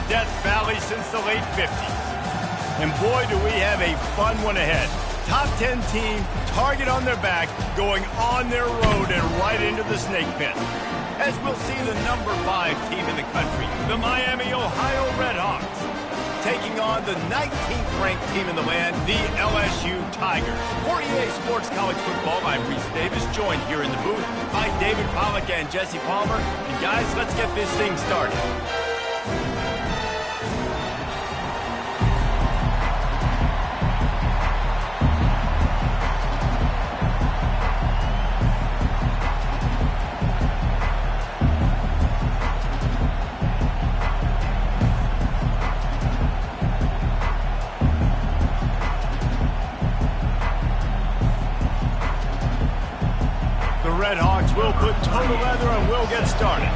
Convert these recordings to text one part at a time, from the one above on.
Death Valley since the late 50s. And boy, do we have a fun one ahead. Top 10 team, target on their back, going on their road and right into the snake pit. As we'll see the number 5 team in the country, the Miami, Ohio Redhawks, taking on the 19th ranked team in the land, the LSU Tigers. For EA Sports College Football, I'm Reese Davis, joined here in the booth by David Pollack and Jesse Palmer. And guys, let's get this thing started. Redhawks will put toe to leather and we'll get started.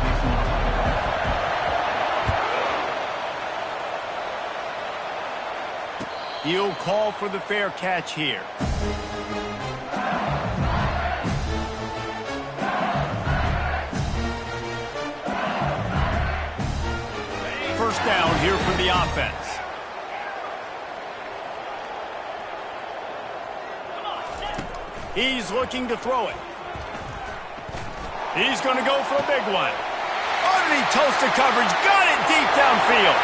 He'll call for the fair catch here. First down here for the offense. He's looking to throw it. He's going to go for a big one. Underneath toasted coverage, got it deep downfield.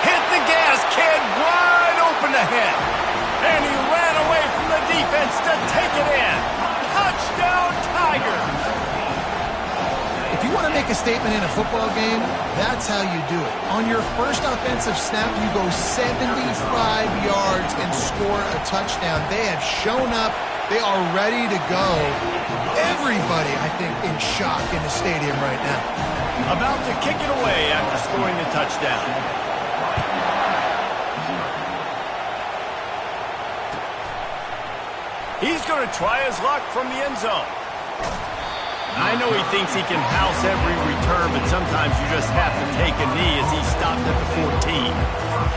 Hit the gas, kid, wide open ahead. And he ran away from the defense to take it in. Touchdown, Tigers. If you want to make a statement in a football game, that's how you do it. On your first offensive snap, you go 75 yards and score a touchdown. They have shown up. They are ready to go. Everybody, I think, in shock in the stadium right now. About to kick it away after scoring the touchdown. He's going to try his luck from the end zone. I know he thinks he can house every return, but sometimes you just have to take a knee as he stopped at the 14.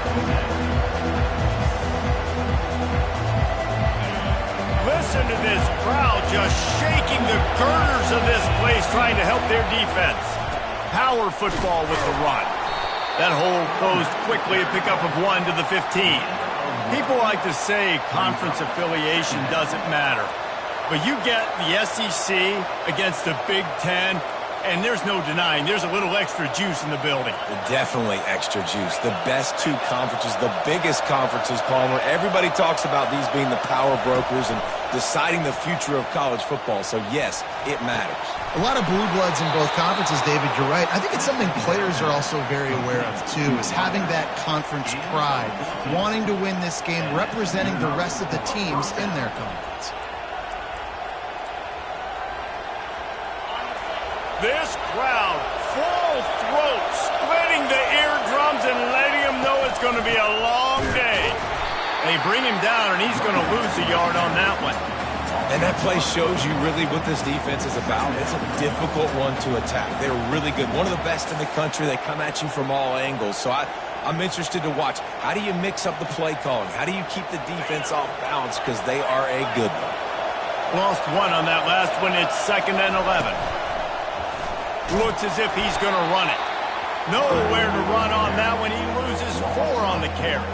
Listen to this crowd just shaking the girders of this place trying to help their defense. Power football with the run. That hole closed quickly, a pickup of 1 to the 15. People like to say conference affiliation doesn't matter. But you get the SEC against the Big Ten, and there's no denying there's a little extra juice in the building. Definitely extra juice. The best 2 conferences, the biggest conferences, Palmer. Everybody talks about these being the power brokers and deciding the future of college football. So, yes, it matters. A lot of blue bloods in both conferences, David, you're right. I think it's something players are also very aware of, too, is having that conference pride, wanting to win this game, representing the rest of the teams in their conference. This crowd, full throat, splitting the eardrums and letting him know it's going to be a long day. They bring him down, and he's going to lose a yard on that one. And that play shows you really what this defense is about. It's a difficult one to attack. They're really good. One of the best in the country. They come at you from all angles. So I'm interested to watch. How do you mix up the play calling? How do you keep the defense off balance? Because they are a good one. Lost 1 on that last one. It's 2nd and 11. Looks as if he's going to run it. Nowhere to run on that one. He loses 4 on the carry.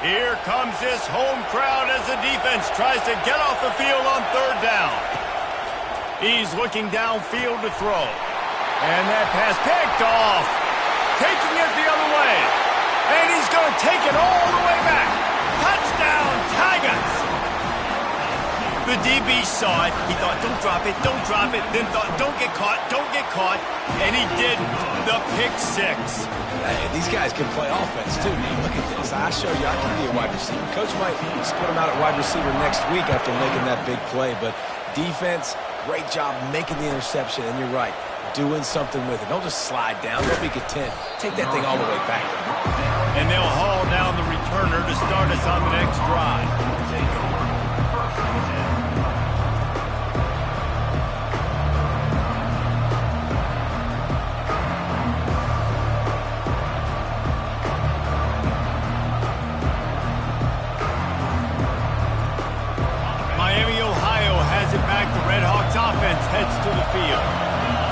Here comes this home crowd as the defense tries to get off the field on 3rd down. He's looking downfield to throw. And that pass picked off. Taking it the other way. And he's going to take it all the way back. Touchdown, Tigers! The DB saw it. He thought, don't drop it, don't drop it. Then thought, don't get caught, don't get caught. And he didn't. The pick 6. Hey, these guys can play offense, too. Look at this. I show you I can be a wide receiver. Coach might split him out at wide receiver next week after making that big play. But defense, great job making the interception. And you're right, doing something with it. Don't just slide down. Don't be content. Take that thing all the way back. And they'll haul down the returner to start us on the next drive. heads to the field.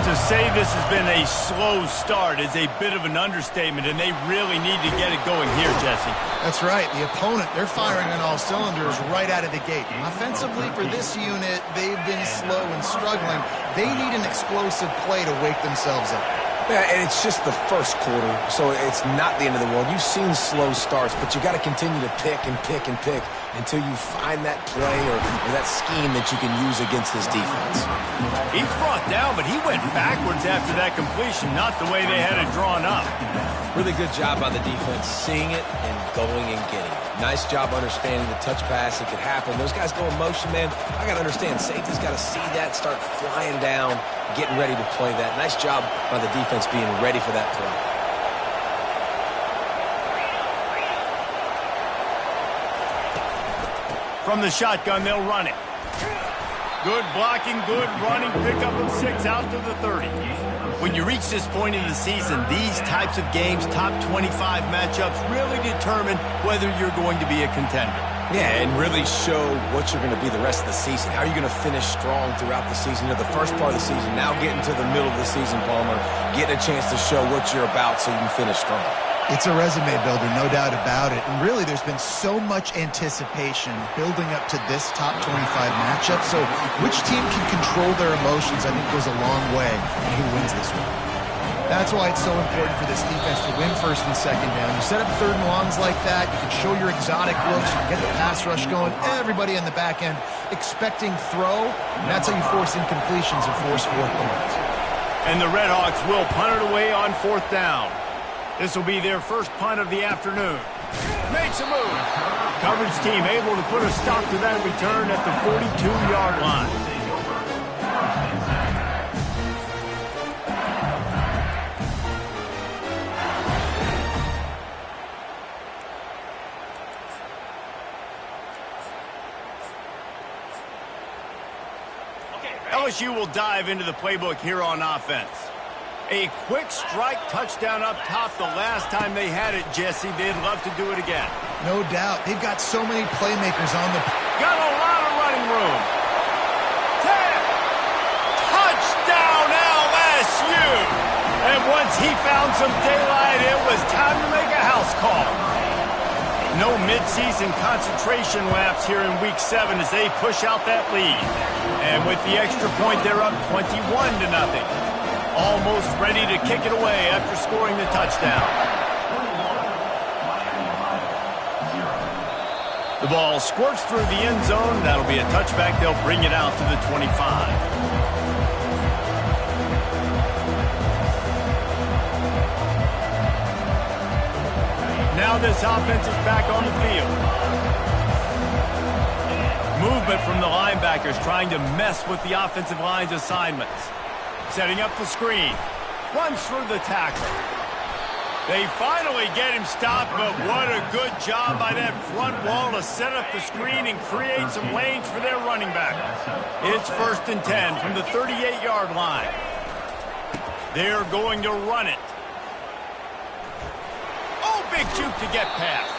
To say this has been a slow start is a bit of an understatement, and they really need to get it going here, Jesse. That's right. The opponent, they're firing on all cylinders right out of the gate. Offensively, for this unit, they've been slow and struggling. They need an explosive play to wake themselves up. Yeah, and it's just the first quarter, so it's not the end of the world. You've seen slow starts, but you got to continue to pick and pick and pick until you find that play or that scheme that you can use against this defense. He's brought down, but he went backwards after that completion, not the way they had it drawn up. Really good job by the defense, seeing it and going and getting it. Nice job understanding the touch pass. It could happen. Those guys go in motion, man. I got to understand, safety's got to see that, start flying down, getting ready to play that. Nice job by the defense being ready for that play. From the shotgun, they'll run it. Good blocking, good running, pickup of 6 out to the 30. When you reach this point in the season, these types of games, top 25 matchups, really determine whether you're going to be a contender. Yeah, and really show what you're going to be the rest of the season. How are you going to finish strong throughout the season, or the first part of the season, now getting to the middle of the season, Palmer, getting a chance to show what you're about so you can finish strong. It's a resume builder, no doubt about it. And really, there's been so much anticipation building up to this top 25 matchup. So which team can control their emotions, I think, goes a long way in who wins this one. That's why it's so important for this defense to win first and second down. You set up third and longs like that, you can show your exotic looks, you can get the pass rush going, everybody on the back end expecting throw, and that's how you force incompletions and force 4 points. And the Redhawks will punt it away on 4th down. This will be their first punt of the afternoon. Makes a move. Coverage team able to put a stop to that return at the 42-yard line. LSU will dive into the playbook here on offense. A quick strike touchdown up top the last time they had it, Jesse. They'd love to do it again. No doubt. They've got so many playmakers on the... Got a lot of running room. 10. Touchdown, LSU. And once he found some daylight, it was time to make a house call. No midseason concentration laps here in Week 7 as they push out that lead. And with the extra point, they're up 21-0. Almost ready to kick it away after scoring the touchdown. The ball squirts through the end zone. That'll be a touchback. They'll bring it out to the 25. Now this offense is back on the field. Movement from the linebackers trying to mess with the offensive line's assignments. Setting up the screen. Runs through the tackle. They finally get him stopped, but what a good job by that front wall to set up the screen and create some lanes for their running back. It's 1st and 10 from the 38-yard line. They're going to run it. Oh, big juke to get past.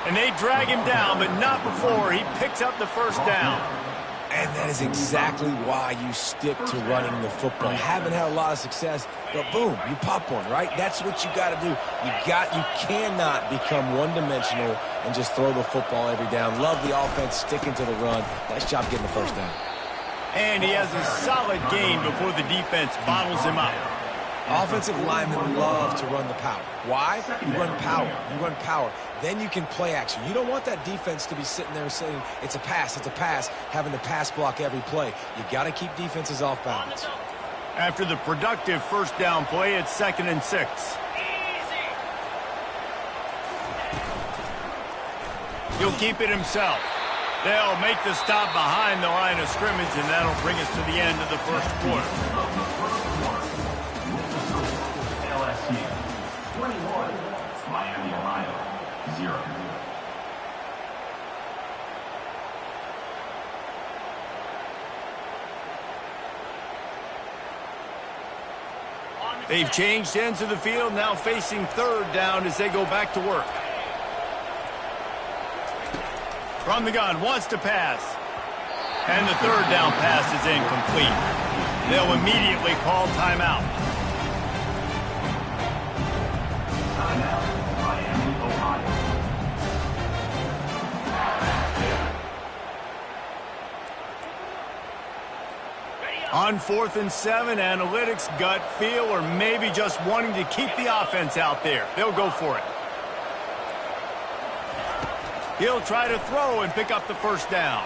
And they drag him down, but not before he picks up the first down. And that is exactly why you stick to running the football. Haven't had a lot of success, but boom, you pop one, right? That's what you got to do. You cannot become one-dimensional and just throw the football every down. Love the offense, sticking to the run. Nice job getting the first down. And he has a solid gain before the defense bottles him up. Offensive linemen love to run the power. Why? You run power. You run power. Then you can play action. You don't want that defense to be sitting there saying, it's a pass, having to pass block every play. You got to keep defenses off balance. After the productive first down play, it's 2nd and 6. He'll keep it himself. They'll make the stop behind the line of scrimmage, and that'll bring us to the end of the first quarter. LSU 21, Miami, Ohio 0. They've changed ends of the field, now facing 3rd down as they go back to work. From the gun, wants to pass. And the 3rd down pass is incomplete. They'll immediately call timeout. Timeout, Miami, Ohio. On 4th and 7, analytics, gut feel, or maybe just wanting to keep the offense out there. They'll go for it. He'll try to throw and pick up the first down.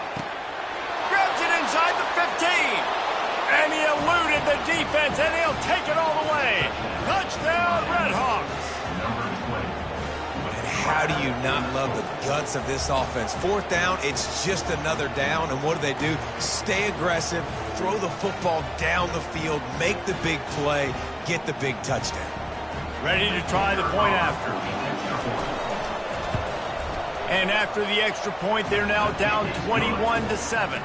Grabs it inside the 15. And he eluded the defense, and he'll take it all the way. Touchdown, Redhawks. And how do you not love the guts of this offense? 4th down, it's just another down, and what do? Stay aggressive, throw the football down the field, make the big play, get the big touchdown. Ready to try the point after. And after the extra point, they're now down 21-7.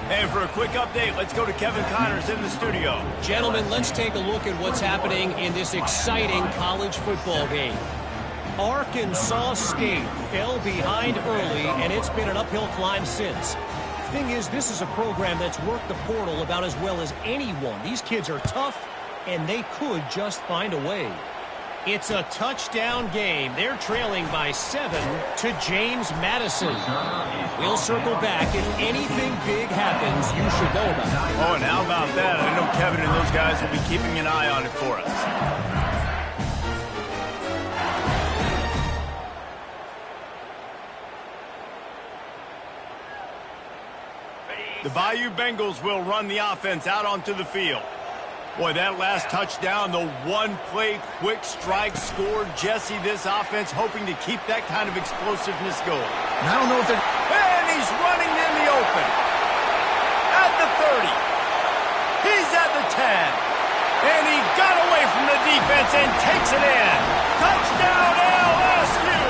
And for a quick update, let's go to Kevin Connors in the studio. Gentlemen, let's take a look at what's happening in this exciting college football game. Arkansas State fell behind early, and it's been an uphill climb since. Thing is, this is a program that's worked the portal about as well as anyone. These kids are tough, and they could just find a way. It's a touchdown game. They're trailing by 7 to James Madison. We'll circle back. If anything big happens, you should know about it. Oh, and how about that? I know Kevin and those guys will be keeping an eye on it for us. The Bayou Bengals will run the offense out onto the field. Boy, that last touchdown, the one-play quick strike scored. Jesse, this offense hoping to keep that kind of explosiveness going. And I don't know if they're... And he's running in the open. At the 30. He's at the 10. And he got away from the defense and takes it in. Touchdown, LSU!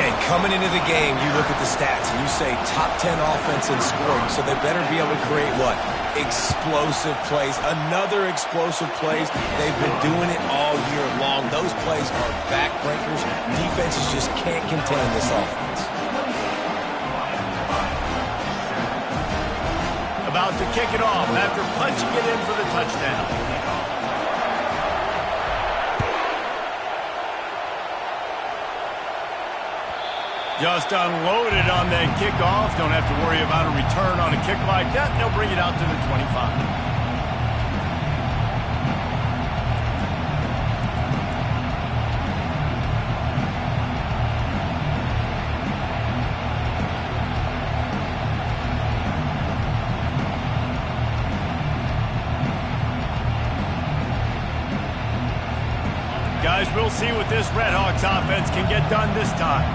And coming into the game, you look at the stats and you say top 10 offense in scoring, so they better be able to create what? Explosive plays. Another explosive plays. They've been doing it all year long. Those plays are backbreakers. Defenses just can't contain this offense. About to kick it off after punching it in for the touchdown. Just unloaded on that kickoff. Don't have to worry about a return on a kick like that. They'll bring it out to the 25. Guys, we'll see what this Redhawks offense can get done this time.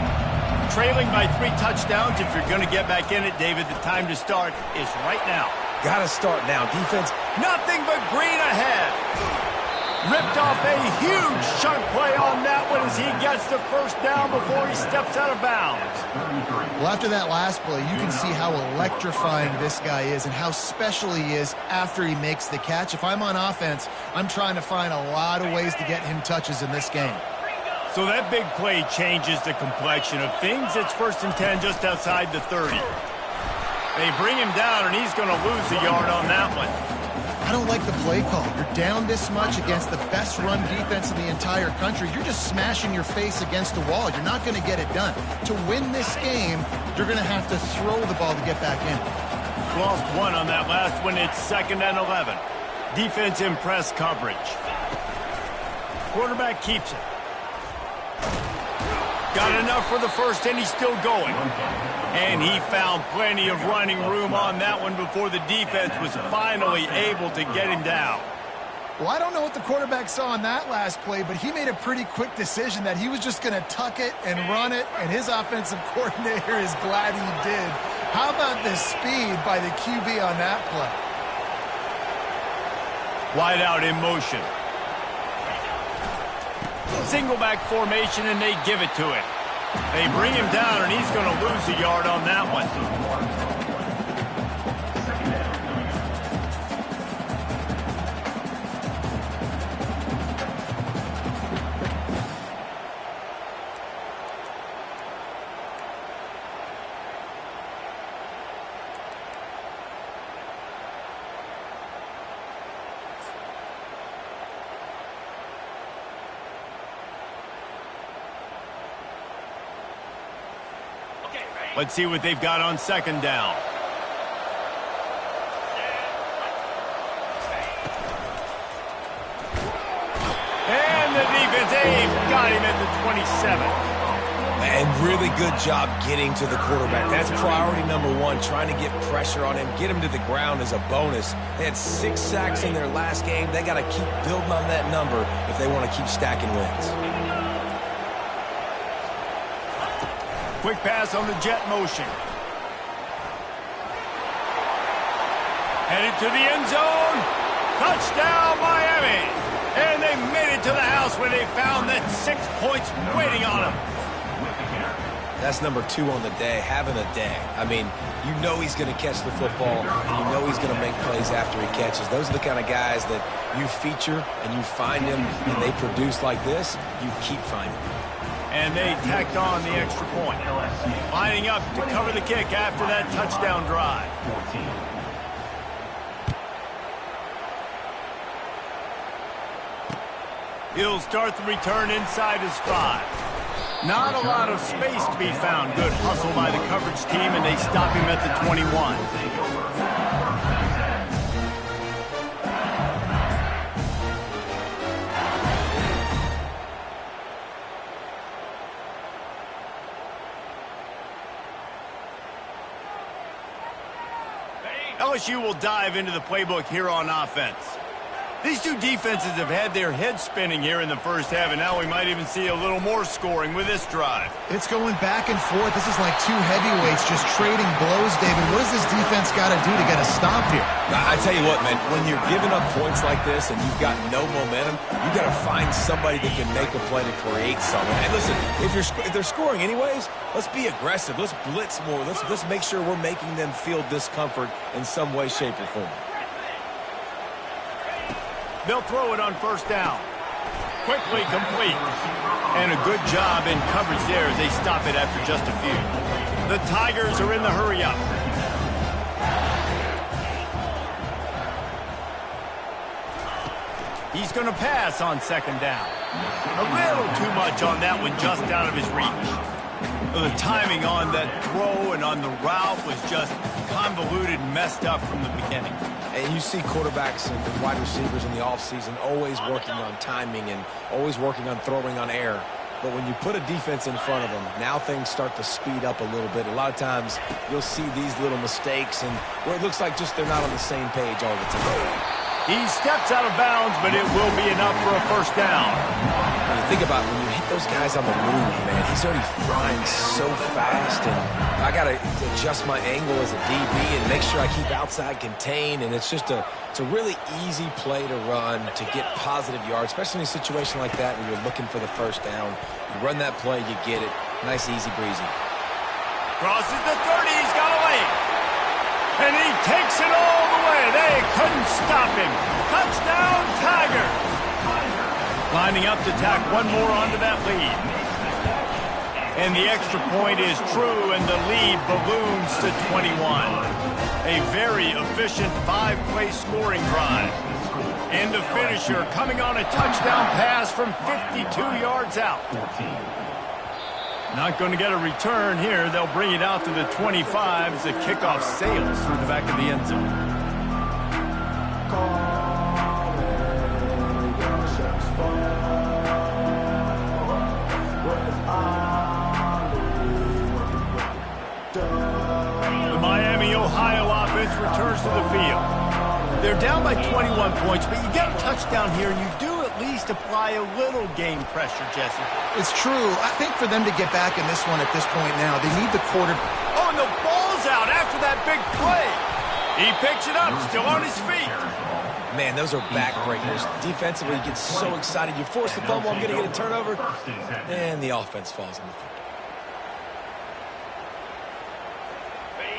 Trailing by 3 touchdowns. If you're going to get back in it, David, the time to start is right now. Got to start now. Defense. Nothing but green ahead. Ripped off a huge chunk play on that one as he gets the first down before he steps out of bounds. Well, after that last play, you can see how electrifying this guy is and how special he is after he makes the catch. If I'm on offense, I'm trying to find a lot of ways to get him touches in this game. So that big play changes the complexion of things. It's 1st and 10 just outside the 30. They bring him down, and he's going to lose a yard on that one. I don't like the play call. You're down this much against the best run defense in the entire country. You're just smashing your face against the wall. You're not going to get it done. To win this game, you're going to have to throw the ball to get back in. Lost 1 on that last one. It's 2nd and 11. Defense in press coverage. Quarterback keeps it. Got enough for the first, and he's still going. And he found plenty of running room on that one before the defense was finally able to get him down. Well, I don't know what the quarterback saw on that last play, but he made a pretty quick decision that he was just going to tuck it and run it, and his offensive coordinator is glad he did. How about the speed by the QB on that play? Wide out in motion. Single back formation, and they give it to him. They bring him down, and he's going to lose a yard on that one. Let's see what they've got on second down. And the defense, they've got him at the 27. And really good job getting to the quarterback. That's priority number one, trying to get pressure on him, get him to the ground as a bonus. They had 6 sacks in their last game. They got to keep building on that number if they want to keep stacking wins. Quick pass on the jet motion. Headed to the end zone. Touchdown, Miami. And they made it to the house where they found that 6 points waiting on them. That's number 2 on the day, having a day. I mean, you know he's going to catch the football, and you know he's going to make plays after he catches. Those are the kind of guys that you feature and you find them and they produce like this, you keep finding them. And they tacked on the extra point. Lining up to cover the kick after that touchdown drive. He'll start the return inside his 5. Not a lot of space to be found. Good hustle by the coverage team, and they stop him at the 21. LSU will dive into the playbook here on offense. These two defenses have had their heads spinning here in the first half, and now we might even see a little more scoring with this drive. It's going back and forth. This is like two heavyweights just trading blows, David. What does this defense got to do to get a stop here? I tell you what, man, when you're giving up points like this and you've got no momentum, you got to find somebody that can make a play to create something. And listen, if they're scoring anyways, let's be aggressive. Let's blitz more. Let's make sure we're making them feel discomfort in some way, shape, or form. They'll throw it on first down. Quickly complete. And a good job in coverage there as they stop it after just a few. The Tigers are in the hurry-up. He's going to pass on second down. A little too much on that one, just out of his reach. The timing on that throw and on the route was just convoluted, messed up from the beginning. And you see quarterbacks and wide receivers in the offseason always working on timing and always working on throwing on air. But when you put a defense in front of them, now things start to speed up a little bit. A lot of times you'll see these little mistakes and where it looks like just they're not on the same page all the time. He steps out of bounds, but it will be enough for a first down. When you think about it, when you hit those guys on the move, man, he's already flying so fast, and I got to adjust my angle as a DB and make sure I keep outside contained, and it's just a really easy play to run to get positive yards, especially in a situation like that where you're looking for the first down. You run that play, you get it. Nice, easy breezy. Crosses the 30, he's got a lane. And he takes it all the way. They couldn't stop him. Touchdown, Tigers. Lining up to tack one more onto that lead. And the extra point is true, and the lead balloons to 21. A very efficient 5-play scoring drive. And the finisher coming on a touchdown pass from 52 yards out. Not going to get a return here. They'll bring it out to the 25 as the kickoff sails through the back of the end zone. The Miami, Ohio offense returns to the field. They're down by 21 points, but you get a touchdown here, and you do at least apply a little game pressure, Jesse. It's true. I think for them to get back in this one at this point now, they need the quarter. Oh, and the ball's out after that big play. He picks it up, still on his feet. Man, those are backbreakers. Defensively, you get so excited. You force the fumble, I'm going to get a turnover, and the offense falls on the football.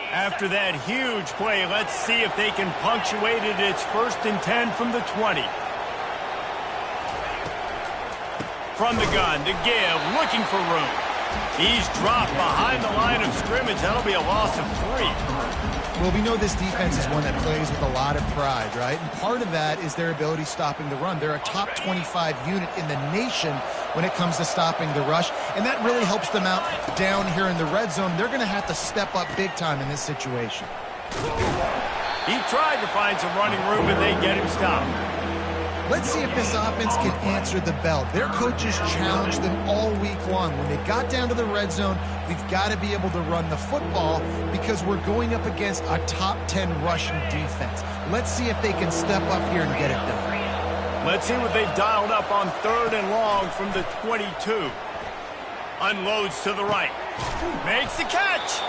After that huge play, let's see if they can punctuate it. It's 1st and 10 from the 20. From the gun to give, looking for room. He's dropped behind the line of scrimmage. That'll be a loss of 3. Well, we know this defense is one that plays with a lot of pride, right? And part of that is their ability stopping the run. They're a top 25 unit in the nation when it comes to stopping the rush, and that really helps them out down here in the red zone. They're going to have to step up big time in this situation. He tried to find some running room, but they get him stopped. Let's see if this offense can answer the bell. Their coaches challenged them all week long. When they got down to the red zone, we've got to be able to run the football because we're going up against a top 10 rushing defense. Let's see if they can step up here and get it done. Let's see what they've dialed up on 3rd and long from the 22. Unloads to the right. Makes the catch.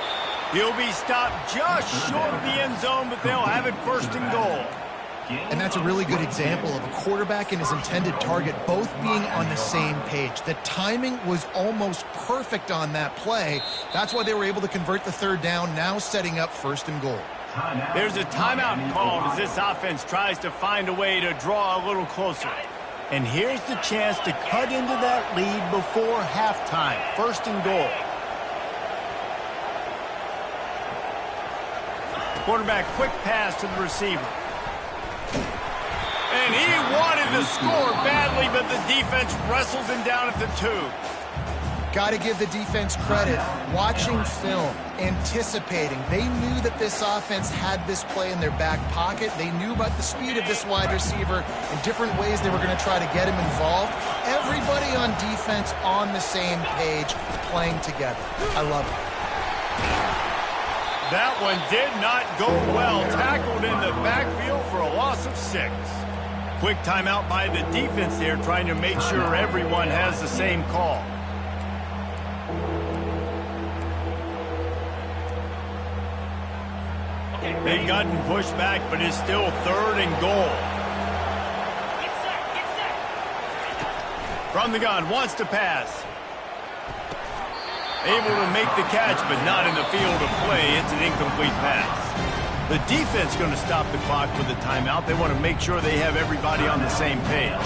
He'll be stopped just short of the end zone, but they'll have it 1st and goal. And that's a really good example of a quarterback and his intended target both being on the same page. The timing was almost perfect on that play. That's why they were able to convert the 3rd down, now setting up 1st and goal. There's a timeout called as this offense tries to find a way to draw a little closer. And here's the chance to cut into that lead before halftime. 1st and goal. Quarterback quick pass to the receiver. And he wanted to score badly, but the defense wrestles him down at the 2. Got to give the defense credit. Watching film, anticipating. They knew that this offense had this play in their back pocket. They knew about the speed of this wide receiver and different ways they were going to try to get him involved. Everybody on defense on the same page, playing together. I love it. That one did not go well. Tackled in the backfield for a loss of 6. Quick timeout by the defense there, trying to make sure everyone has the same call. They've gotten pushed back, but it's still 3rd and goal. From the gun, wants to pass. Able to make the catch, but not in the field of play. It's an incomplete pass. The defense going to stop the clock with a timeout. They want to make sure they have everybody on the same page.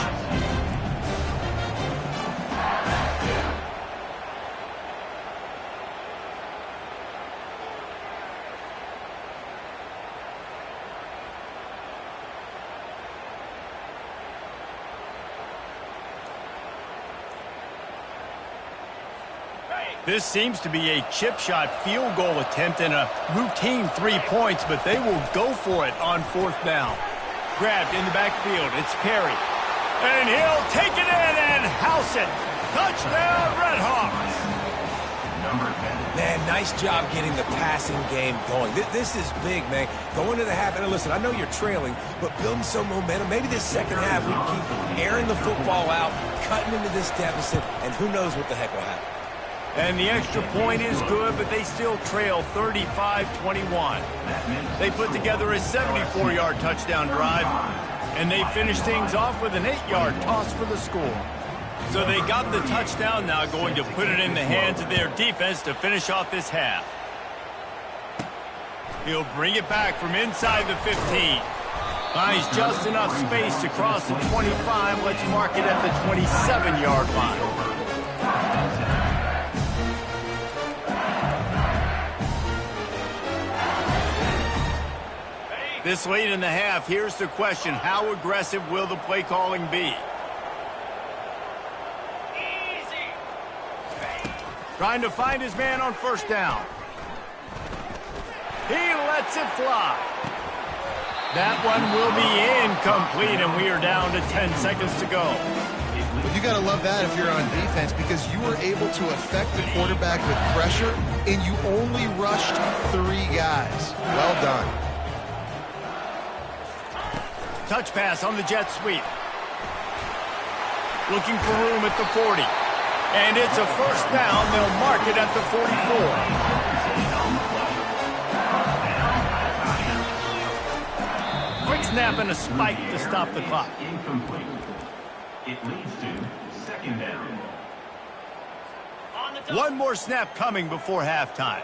This seems to be a chip shot field goal attempt and a routine 3 points, but they will go for it on 4th down. Grabbed in the backfield. It's Perry. And he'll take it in and house it. Touchdown, Redhawks. Man, nice job getting the passing game going. This is big, man. Going to the half, and listen, I know you're trailing, but building some momentum. Maybe this second half we can keep airing the football out, cutting into this deficit, and who knows what the heck will happen. And the extra point is good, but they still trail 35-21. They put together a 74-yard touchdown drive, and they finish things off with an 8-yard toss for the score. So they got the touchdown, now going to put it in the hands of their defense to finish off this half. He'll bring it back from inside the 15. Finds just enough space to cross the 25. Let's mark it at the 27-yard line. This late in the half, here's the question. How aggressive will the play calling be? Easy. Trying to find his man on 1st down. He lets it fly. That one will be incomplete, and we are down to 10 seconds to go. You got to love that if you're on defense because you were able to affect the quarterback with pressure, and you only rushed 3 guys. Well done. Touch pass on the jet sweep. Looking for room at the 40. And it's a 1st down. They'll mark it at the 44. Quick snap and a spike to stop the clock. Incomplete. It leads to 2nd down. One more snap coming before halftime.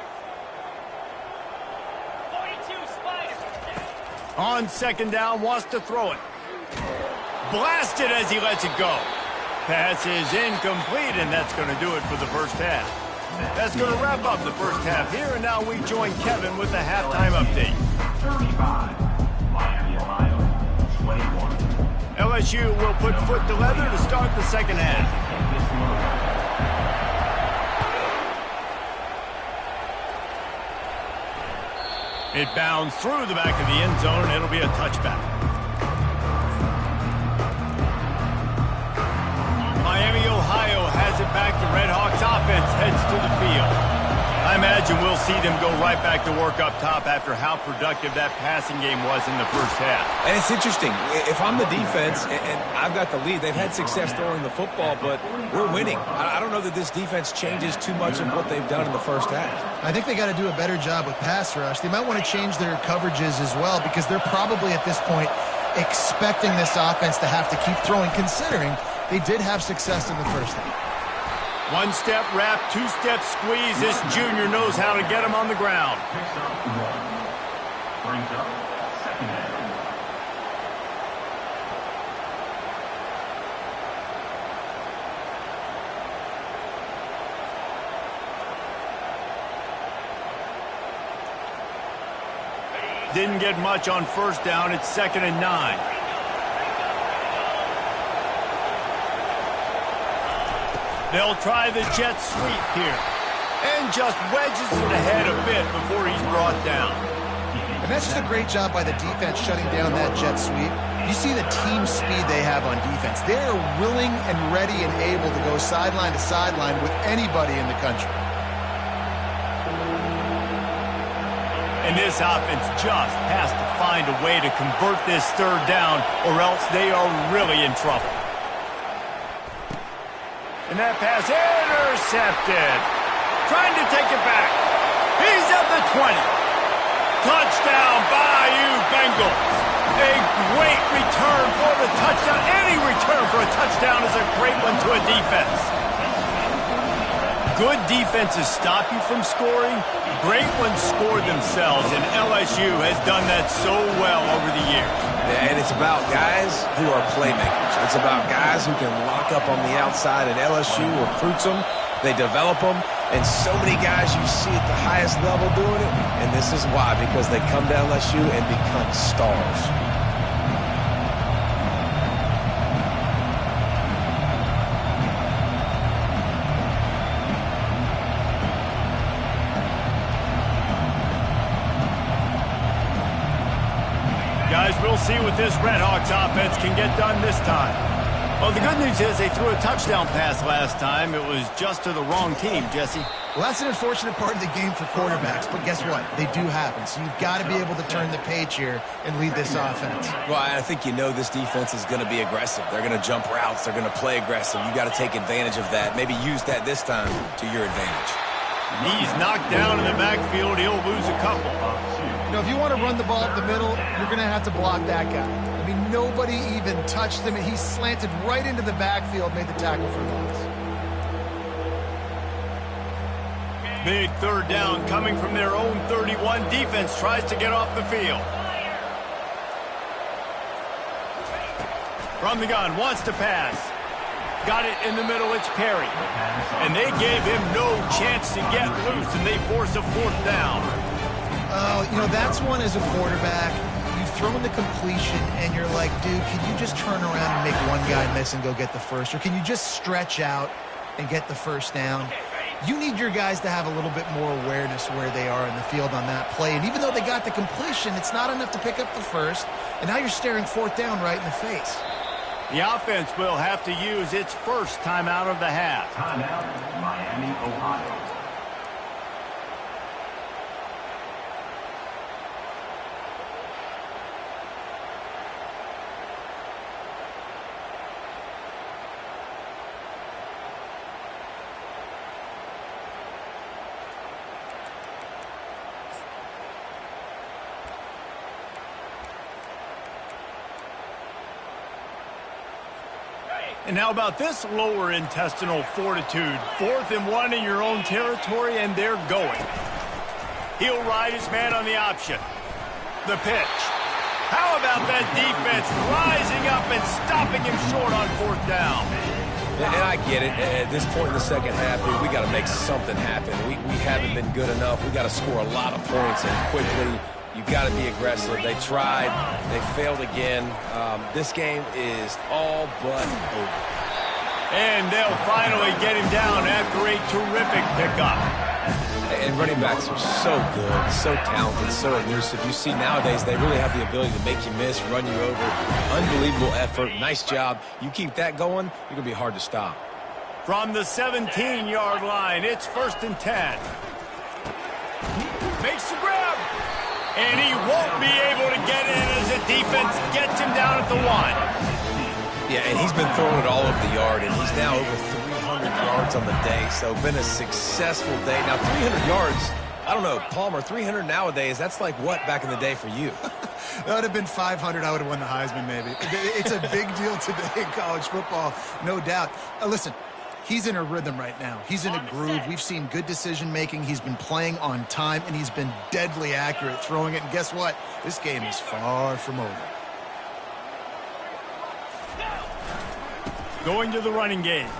On 2nd down, wants to throw it. Blasted as he lets it go. Pass is incomplete, and that's going to do it for the 1st half. That's going to wrap up the 1st half here, and now we join Kevin with the halftime update. 35, Miami, Ohio, 21. LSU will put foot to leather to start the 2nd half. It bounds through the back of the end zone, and it'll be a touchback. Miami, Ohio has it back. The Red Hawks offense heads to the field. I imagine we'll see them go right back to work up top after how productive that passing game was in the first half. And it's interesting. If I'm the defense and I've got the lead, they've had success throwing the football, but we're winning. I don't know that this defense changes too much of what they've done in the first half. I think they got to do a better job with pass rush. They might want to change their coverages as well because they're probably at this point expecting this offense to have to keep throwing, considering they did have success in the first half. One-step wrap, two-step squeeze. This junior knows how to get him on the ground. Picks up 1. Brings up 2nd down. Didn't get much on first down. It's 2nd and 9. They'll try the jet sweep here. And just wedges it ahead a bit before he's brought down. And that's just a great job by the defense shutting down that jet sweep. You see the team speed they have on defense. They're willing and ready and able to go sideline to sideline with anybody in the country. And this offense just has to find a way to convert this 3rd down, or else they are really in trouble. And that pass intercepted. Trying to take it back. He's at the 20. Touchdown, Bayou Bengals. A great return for the touchdown. Any return for a touchdown is a great one to a defense. Good defenses stop you from scoring. Great ones score themselves, and LSU has done that so well over the years. And it's about guys who are playmakers. It's about guys who can lock up on the outside, and LSU recruits them. They develop them, and so many guys you see at the highest level doing it, and this is why, because they come to LSU and become stars. Guys, we'll see what this Red Hawks offense can get done this time. Well, the good news is they threw a touchdown pass last time. It was just to the wrong team, Jesse. Well, that's an unfortunate part of the game for quarterbacks, but guess what? They do happen. So you've got to be able to turn the page here and lead this offense. Well, I think you know this defense is going to be aggressive. They're going to jump routes. They're going to play aggressive. You got to take advantage of that. Maybe use that this time to your advantage. He's knocked down in the backfield. He'll lose a couple. You know, if you want to run the ball up the middle, you're going to have to block that guy. I mean, nobody even touched him. He slanted right into the backfield, made the tackle for loss. Big 3rd down coming from their own 31. Defense tries to get off the field. From the gun, wants to pass. Got it in the middle, it's Perry. And they gave him no chance to get loose, and they force a 4th down. You know, that's one as a quarterback. You throw in the completion, and you're like, dude, can you just turn around and make one guy miss and go get the first? Or can you just stretch out and get the 1st down? You need your guys to have a little bit more awareness where they are in the field on that play. And even though they got the completion, it's not enough to pick up the 1st. And now you're staring 4th down right in the face. The offense will have to use its first timeout of the half. Timeout, Miami, Ohio. And how about this lower intestinal fortitude? 4th and 1 in your own territory, and they're going. He'll ride his man on the option. The pitch. How about that defense rising up and stopping him short on 4th down? And I get it. At this point in the second half, dude, we got to make something happen. We haven't been good enough. We got to score a lot of points and quickly. You've got to be aggressive. They tried. They failed again. This game is all but over. And they'll finally get him down after a terrific pickup. And running backs are so good, so talented, so elusive. You see nowadays they really have the ability to make you miss, run you over. Unbelievable effort. Nice job. You keep that going, you're going to be hard to stop. From the 17-yard line, it's 1st and 10. Makes the grab. And he won't be able to get in as the defense gets him down at the 1. Yeah, and he's been throwing it all over the yard, and he's now over 300 yards on the day, so been a successful day. Now, 300 yards, I don't know, Palmer, 300 nowadays, that's like what back in the day for you? That would have been 500. I would have won the Heisman, maybe. It's a big deal today in college football, no doubt. Listen, he's in a rhythm right now. He's in a groove. We've seen good decision-making. He's been playing on time, and he's been deadly accurate throwing it. And guess what? This game is far from over. Going to the running game.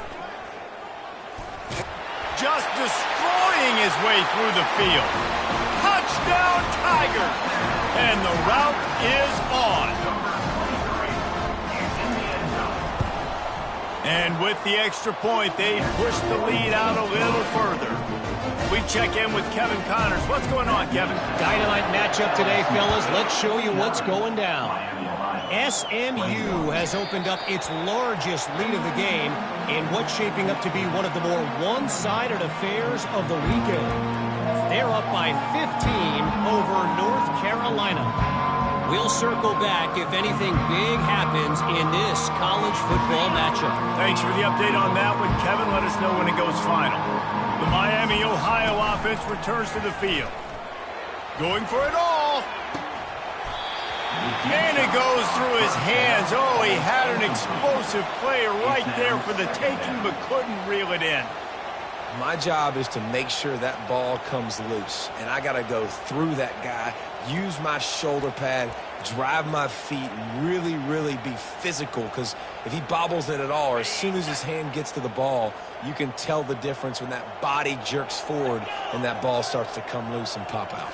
Just destroying his way through the field. Touchdown, Tigers! And the route is on. And with the extra point, they push the lead out a little further. We check in with Kevin Connors. What's going on, Kevin? Dynamite matchup today, fellas. Let's show you what's going down. SMU has opened up its largest lead of the game in what's shaping up to be one of the more one-sided affairs of the weekend. They're up by 15 over North Carolina. We'll circle back if anything big happens in this college football matchup. Thanks for the update on that one, Kevin. Let us know when it goes final. The Miami, Ohio offense returns to the field. Going for it all. And it goes through his hands. Oh, he had an explosive player right there for the taking, but couldn't reel it in. My job is to make sure that ball comes loose, and I got to go through that guy, use my shoulder pad, drive my feet, and really, really be physical, because if he bobbles it at all, or as soon as his hand gets to the ball, you can tell the difference when that body jerks forward and that ball starts to come loose and pop out.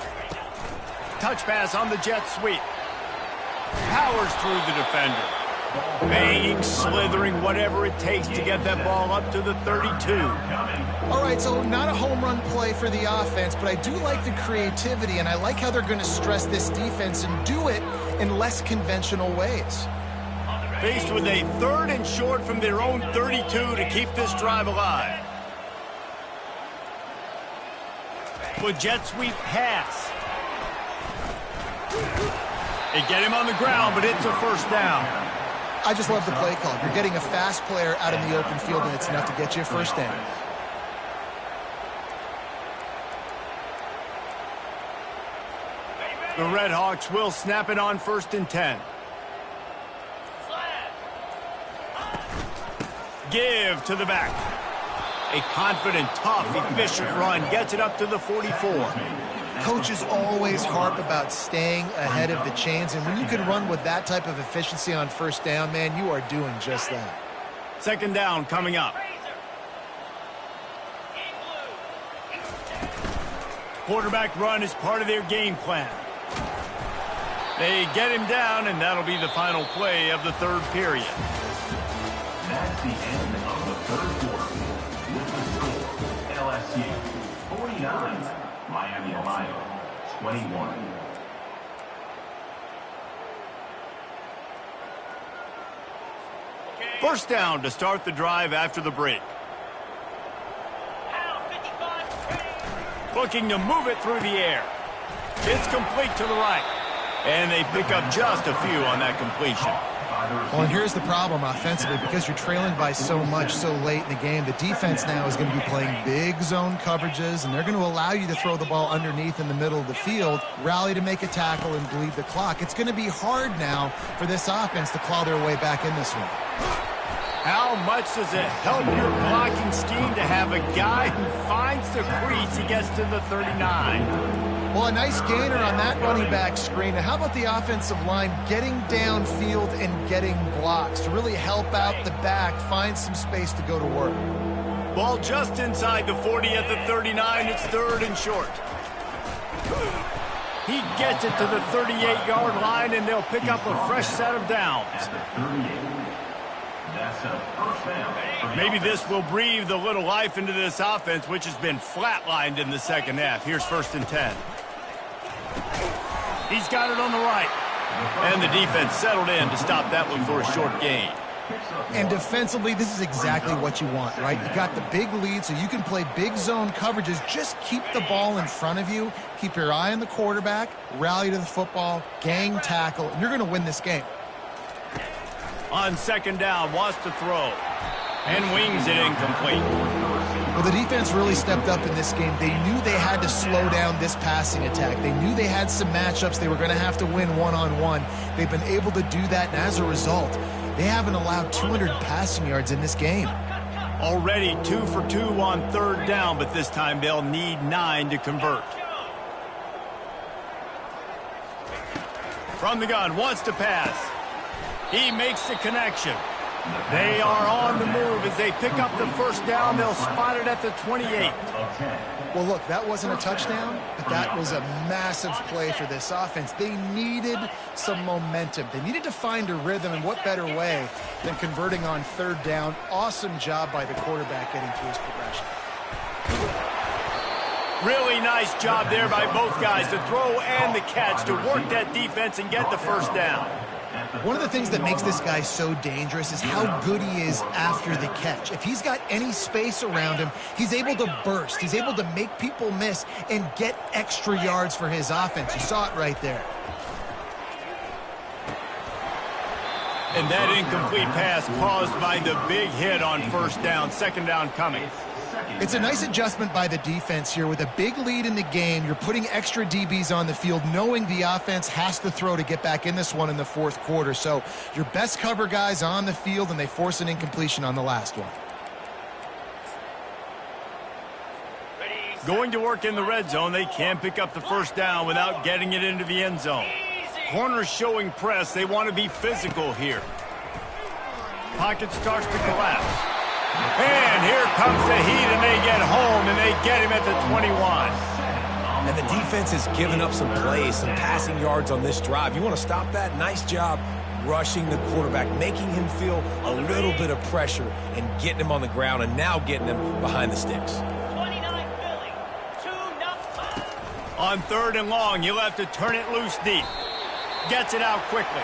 Touch pass on the jet sweep. Powers through the defender. Banging, slithering, whatever it takes to get that ball up to the 32. All right, so not a home run play for the offense, but I do like the creativity, and I like how they're going to stress this defense and do it in less conventional ways. Faced with a 3rd and short from their own 32 to keep this drive alive. With jet sweep pass. They get him on the ground, but it's a 1st down. I just love the play call. You're getting a fast player out in the open field, and it's enough to get you a 1st down. The Red Hawks will snap it on 1st and 10. Give to the back. A confident, tough, efficient run gets it up to the 44. Coaches always harp about staying ahead of the chains, and when you can run with that type of efficiency on 1st down, man, you are doing just that. 2nd down coming up. Quarterback run is part of their game plan. They get him down, and that'll be the final play of the 3rd period. That's the end of the 3rd quarter. With the score, LSU 49, Miami, Ohio 21. First down to start the drive after the break. Looking to move it through the air. It's complete to the right. And they pick up just a few on that completion. Well, and here's the problem offensively. Because you're trailing by so much so late in the game, the defense now is going to be playing big zone coverages, and they're going to allow you to throw the ball underneath in the middle of the field, rally to make a tackle, and bleed the clock. It's going to be hard now for this offense to claw their way back in this one. How much does it help your blocking scheme to have a guy who finds the crease, he gets to the 39? Well, a nice gainer on that running back screen. Now, how about the offensive line getting downfield and getting blocks to really help out the back, find some space to go to work? Ball just inside the 40 at the 39. It's 3rd and short. He gets it to the 38-yard line, and they'll pick up a fresh set of downs. That's a first down. Maybe this will breathe a little life into this offense, which has been flatlined in the second half. Here's 1st and 10. He's got it on the right. And the defense settled in to stop that one for a short gain. And defensively, this is exactly what you want, right? You got the big lead, so you can play big zone coverages. Just keep the ball in front of you. Keep your eye on the quarterback. Rally to the football. Gang tackle. And you're going to win this game. On 2nd down, wants to throw. And wings it incomplete. Well, the defense really stepped up in this game. They knew they had to slow down this passing attack. They knew they had some matchups they were going to have to win one-on-one. They've been able to do that, and as a result, they haven't allowed 200 passing yards in this game. Already 2 for 2 on 3rd down, but this time they'll need 9 to convert. From the gun, wants to pass. He makes the connection. They are on the move as they pick up the 1st down. They'll spot it at the 28. Well, look, that wasn't a touchdown, but that was a massive play for this offense. They needed some momentum. They needed to find a rhythm, and what better way than converting on 3rd down. Awesome job by the quarterback getting through his progression. Really nice job there by both guys, the throw and the catch, to work that defense and get the 1st down. One of the things that makes this guy so dangerous is how good he is after the catch. If he's got any space around him, he's able to burst. He's able to make people miss and get extra yards for his offense. You saw it right there. And that incomplete pass caused by the big hit on 1st down. 2nd down coming. It's a nice adjustment by the defense here. With a big lead in the game, you're putting extra DBs on the field, knowing the offense has to throw to get back in this one in the 4th quarter. So your best cover guys on the field, and they force an incompletion on the last one. Going to work in the red zone. They can pick up the 1st down without getting it into the end zone. Corners showing press. They want to be physical here. Pocket starts to collapse. And here comes the heat, and they get home, and they get him at the 21. And the defense has given up some plays, some passing yards on this drive. You want to stop that? Nice job rushing the quarterback, making him feel a little bit of pressure and getting him on the ground, and now getting him behind the sticks. 29 Philly, 2-0. On 3rd and long, you'll have to turn it loose deep. Gets it out quickly.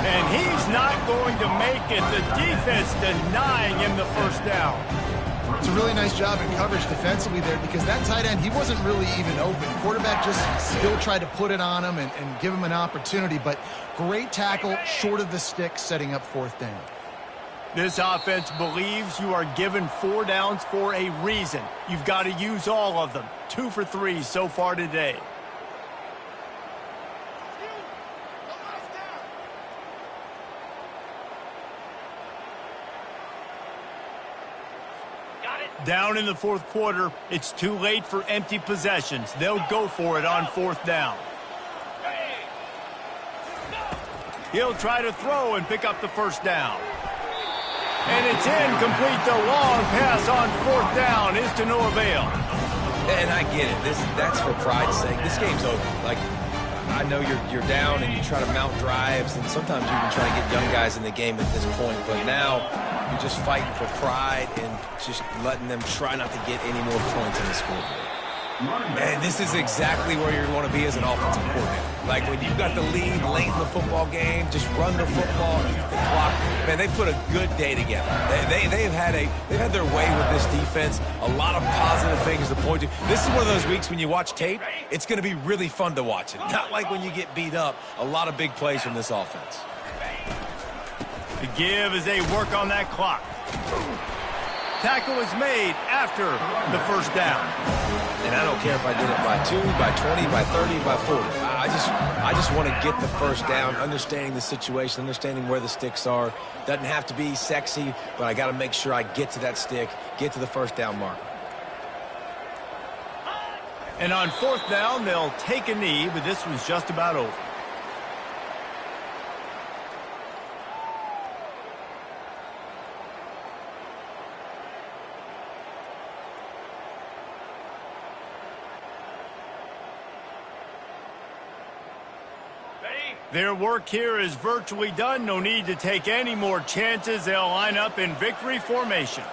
And he's not going to make it. The defense denying him the 1st down. It's a really nice job in coverage defensively there, because that tight end, he wasn't really even open. Quarterback just still tried to put it on him and give him an opportunity, but great tackle short of the stick, setting up 4th down. This offense believes you are given 4 downs for a reason. You've got to use all of them. 2 for 3 so far today. Down in the 4th quarter, it's too late for empty possessions. They'll go for it on 4th down. He'll try to throw and pick up the 1st down. And it's incomplete. The long pass on 4th down is to no avail. And I get it. That's for pride's sake. This game's over. Like, I know you're down and you try to mount drives, and sometimes you can try to get young guys in the game at this point. But now you're just fighting for pride and just letting them try not to get any more points in the scoreboard. And this is exactly where you want to be as an offensive coordinator. Like, when you've got the lead late in the football game, just run the football, eat the clock. Man, they put a good day together. They've had their way with this defense. A lot of positive things to point to. This is one of those weeks when you watch tape, it's going to be really fun to watch it. Not like when you get beat up. A lot of big plays from this offense. The give as they work on that clock. Tackle is made after the 1st down. And I don't care if I did it by 2, by 20, by 30, by 40. I just want to get the 1st down, understanding the situation, understanding where the sticks are. Doesn't have to be sexy, but I got to make sure I get to that stick, get to the 1st down marker. And on 4th down, they'll take a knee, but this one's just about over. Their work here is virtually done. No need to take any more chances. They'll line up in victory formation.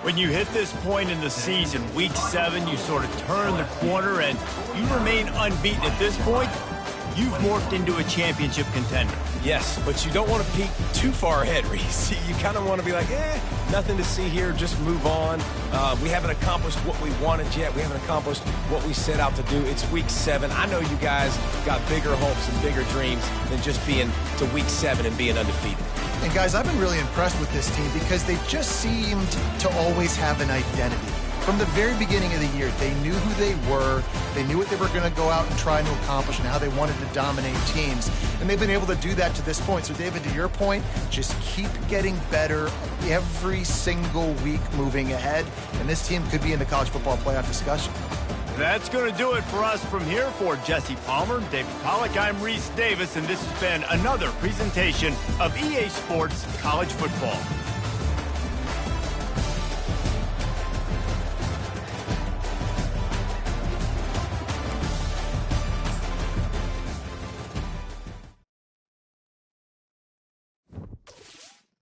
When you hit this point in the season, week 7, you sort of turn the corner and you remain unbeaten. At this point, you've morphed into a championship contender. Yes, but you don't want to peek too far ahead, Reese. You kind of want to be like, nothing to see here, just move on. We haven't accomplished what we wanted yet. We haven't accomplished what we set out to do. It's week 7. I know you guys got bigger hopes and bigger dreams than just being to week 7 and being undefeated. And guys, I've been really impressed with this team because they just seemed to always have an identity. From the very beginning of the year, they knew who they were, they knew what they were going to go out and try to accomplish and how they wanted to dominate teams. And they've been able to do that to this point. So, David, to your point, just keep getting better every single week moving ahead. And this team could be in the college football playoff discussion. That's going to do it for us from here. For Jesse Palmer, David Pollack, I'm Reese Davis, and this has been another presentation of EA Sports College Football.